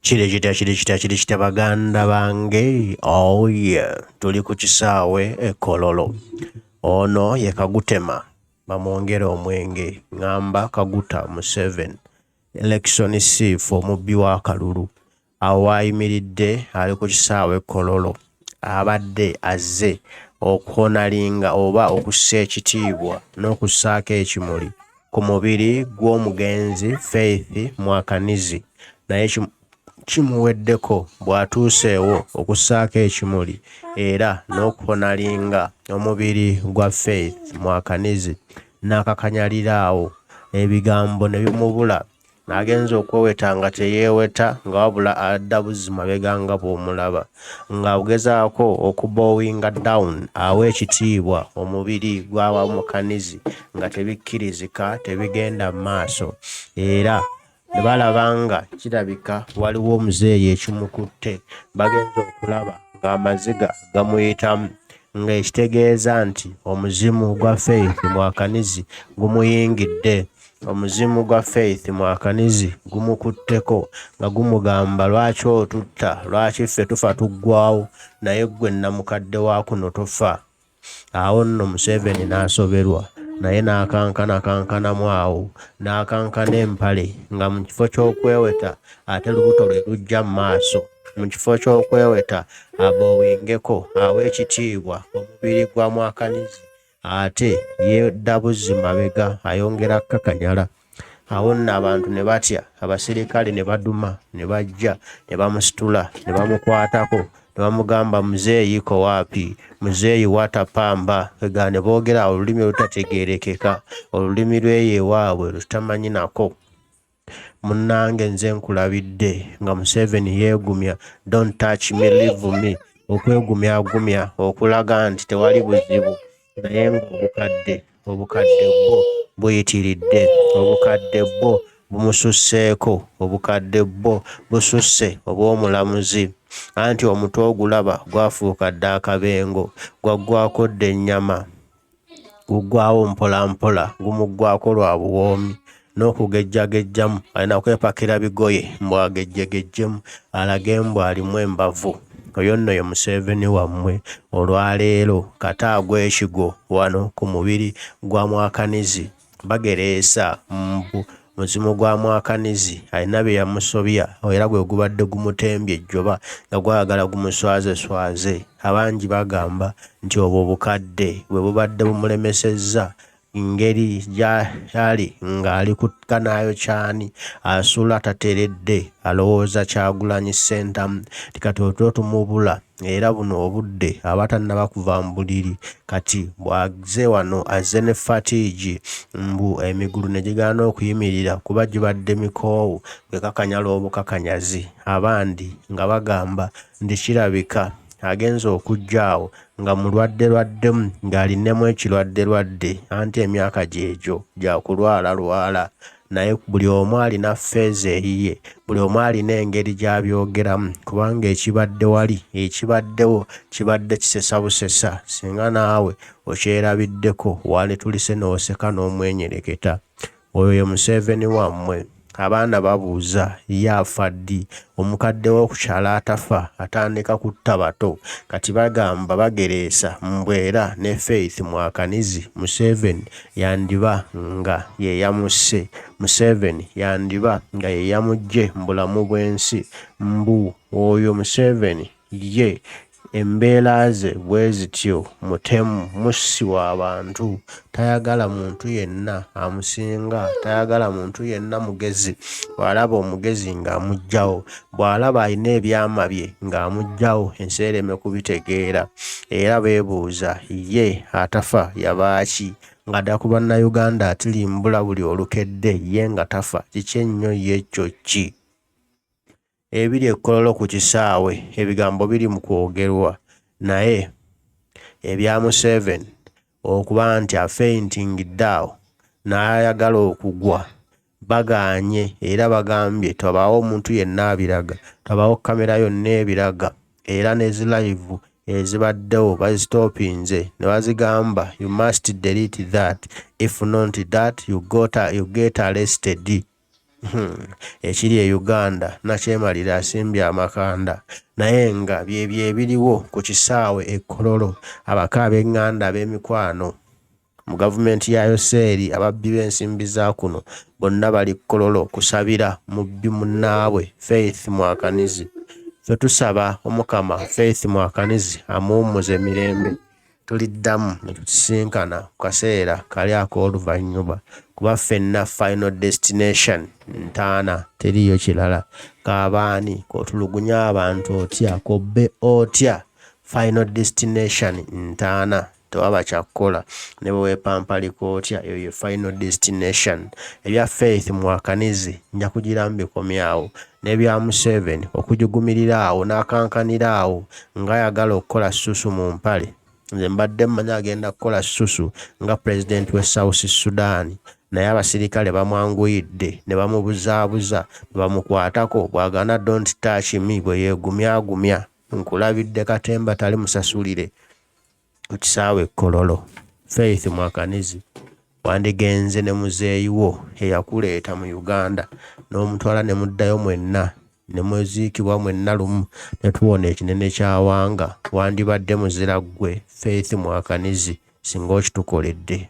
Kirikita baganda bange. Oh yeah, tuli ku kisaawe Kololo. Ono ye Kagutema bamwongera omwenge ngamba Kaguta Museveni election chief omubbi wa Kalulu awayimiridde ali ku kisaawe Kololo abadde azze okuhonalinga oba okussa ekitiibwa n'okussaako ekimuli ku mubiri gw'omugenzi Faith Muhakanizi naye kimuweddeko bw'atuuseewo okussaako ekimuli era n'okuhonalinga omubiri gwa Faith Muhakanizi n'akakanyaliraawo ebigambo ne bimubula n'agenza okweweta nga teyeeweta nga wabula adda buzima beganga bw'omulaba ng'agezaako okubowinga down awa ekitiibwa omubiri gwa Muhakanizi nga tebikkirizika tebigenda mu maaso era ne balabanga kirabika waliwo omuzeeyi ekimukutte bagenza okulaba ng'amaziga gamuyitamu ng'ekitegeeza nti omuzimu gwa Faith Muhakanizi gumuyingidde. Omuzimu gwa Faith Muhakanizi gumukutteko nga gumugamba lwaki otutta, lwaki ffe tufa tuggwawo naye ggwe namukadde wa kuno tofa. Awo nno Museveni n'asoberwa naye n'akankanamu awo n'akankana empale nga mu kifo ky'okweweta ate lubuto lwe lujja mu maaso. Mu kifo ky'okweweta abowingeko awa ekitiibwa omubiri gwa Muhakanizi ate yedda buzima bega ayongera kakanyala. Awo nno abantu ne batya, abasirikale ne baduma ne bajja ne bamusitula ne bamukwatako ne bamugamba muzeeyi ko waapi, muzeeyi watapamba ega ne boogera olulimi olutategeerekeka, olulimi lw'eyeewaabwe lutamanyi nako. Munnange nze nkulabidde nga Museveni yeegumya don't touch me leave me, okwegumyagumya okulaga nti tewali buzibu naye ng'obukadde bwo buyitiridde, obukadde bwo bumususseeko, obukadde bwo bususse obw'omulamuzi anti omutwe ogulaba gwafuuka dde akabengo gwaggwako dde ennyama guggwawo mpola mpola gumuggwako lwa buwoomi n'okugejjagejjamu alina kwepakira bigoye mbwagejjegejjemu alage mbw alimu embavu. Oyo nno ye Museveni wammwe olwaleero kataagwa ekigo wano ku mubiri gwa Muhakanizi bagereesa mbu muzimu gwa Muhakanizi alina bye yamusobya era gwe gubadde gumutembye ejjoba nga gwagala gumuswazeswaze. Abangi bagamba nti obwo obukadde bwe bubadde bumulemesezza ngeri gyali ng'ali ku kanaayo kyani asula tateredde alowooza Kyagulanyi Ssentamu tikatoto tumubula era buno obudde abatannaba kuva mu buliri kati bw'azze wano azze ne fatiigi mbu emigulu ne gigaana okuyimirira kuba gibadde mikoowu bwe kakanyala obukakanyazi. Abandi nga bagamba nti kirabika agenza okujjaawo nga mulwadde ng'alinemu ekirwadde anti emyaka gyegyo gya kulwala naye buli omu alina ffeeza eyiye, buli omu alina engeri gy'abyogeramu kubanga ekibadde wali ekibaddewo kibadde kisesa busesa singa naawe okyerabiddeko wali tulise n'oseka n'omwenyereketa. Oyo ye Museveni wammwe. Abaana babuuza ye afa ddi, omukadde w'okukyala atafa atandika kutta bato kati bagamba bagereesa mbwera ne Faith Muhakanizi Museveni yandiba nga ye yamusse, Museveni yandiba nga ye yamugje mu bulamu bw'ensi mbu oyo Museveni ye embeera ze bwe zityo mutemu mussi w'abantu tayagala muntu yenna amusinga, tayagala muntu yenna mugezi. Bw'alaba omugezi ng'amuggyawo, bw'alaba alina ebyama bye ng'amuggyawo enseereme kubitegeera era beebuuza ye atafa yabaaki ng'adda ku bannayuganda atilimbula buli olukedde ye nga tafa kiki ennyo ye ekyo ki? Ebiri e Kololo ku kisaawe ebigambo biri mu kwogerwa naye ebya Museveni okuba nti afeintingidde awo n'ayagala okugwa bagaanye era bagambye tabaawo omuntu yenna abiraga, tabaawo kamera yonna ebiraga era n'ezi live ezibaddewo bazitopinze ne bazigamba you must delete that, if not that you get arrested. ekiri e Uganda nakyemalira asimbye amakanda naye nga byebyo ebiriwo ku kisaawe e Kololo. Abaka ab'eŋŋanda ab'emikwano mu gavumenti ya Yoseeri ababbi b'ensimbi za kuno bonna bali Kololo kusabira mubbi munnaabwe Faith Muhakanizi. Ffe tusaba Omukama Faith Muhakanizi amuwummuze mirembe. Tuliddamu ne tutusinkana ku kaseera kali ak'oluvannyuma kuba ffenna final destination ntaana teriyo kirala. Kaabaani k'otulugunya abantu otya kobbe otya final destination ntaana tewaba kyakkola ne bwe weepampaliko otya eyo ye final destination. Ebya Faith Muhakanizi nja kugira mbikomyawo n'ebya Museveni okujugumirira awo n'akankanira awo ng'ayagala okukola ssusu mu mpale. Nze mbadde mmanyi agenda kukola ssusu nga pulezidenti w'e South Sudan naye abasirikale bamwanguyidde ne bamubuzaabuza ne bamukwatako bw'agaana don't touch me bwe yeegumyagumya. Nkulabidde katemba tali musasulire ku kisaawe Kololo. Faith Muhakanizi wandigenze ne muzeeyi wo eyakuleeta mu Uganda n'omutwala ne muddayo mwenna ne muziikibwa mwenna lumu ne tuwona ekinene ky'awanga. Wandibadde muzira ggwe Faith Muhakanizi singa okitukoledde.